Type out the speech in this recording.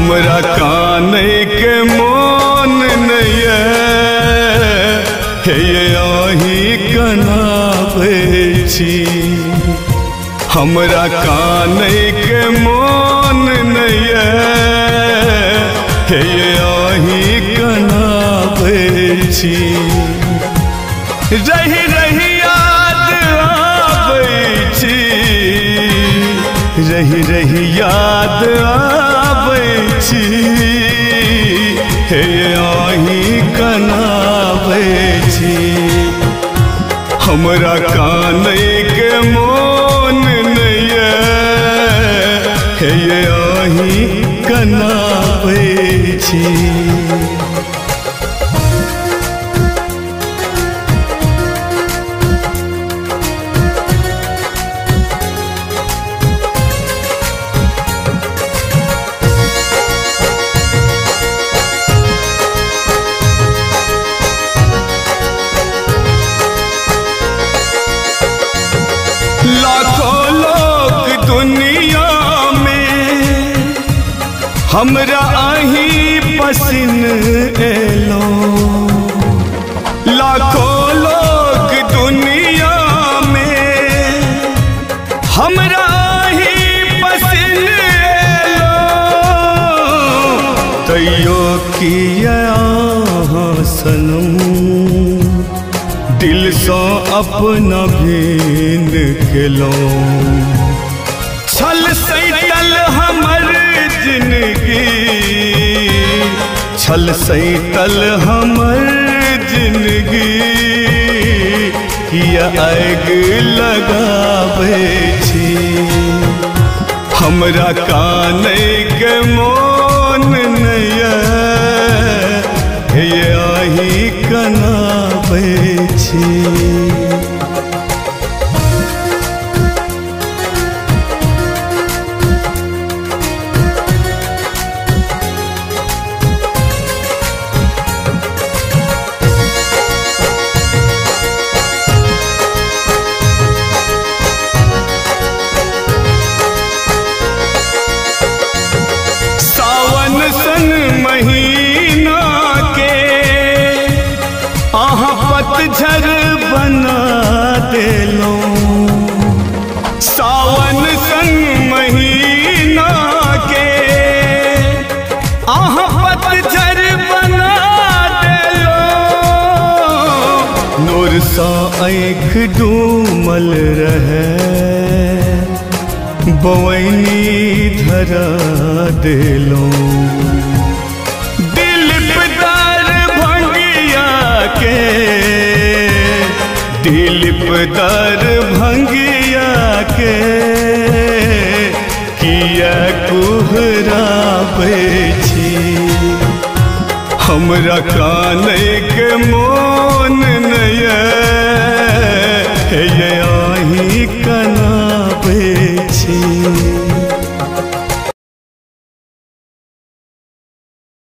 हमरा काने के मोन नये हे आही कनावे छी। हमरा काने के मोन नये हे आही कनावे छी। रही रही याद आवे छी, रही रही याद आवे छी हे आही कनावे छी। हमरा काने के मोन नये हे आही कनावे छी। लाखों लोग दुनिया में हमरा आही पसिन एलो। लाखों लोग दुनिया में हमरा आही पसिन एलो। तैयो किया सनम दिल सो अपना भीन केलो। छल सैतल हमर जिंदगी, छल सैतल हमर जिंदगी किया आग लगावे छी। हमरा काने के मोन नये हे आही कनावे छी। सावन सन महीना के आहा पतझर बना देलो। सावन सन महीना के आहा पतझर बना देलो। नूर सा आँख डूमल रहे बवैनी धरा देलो। दिल पदार भंगिया के, दिल पदार भंगिया के किया कुहरावे छी। हमरा काने के मोन नये हे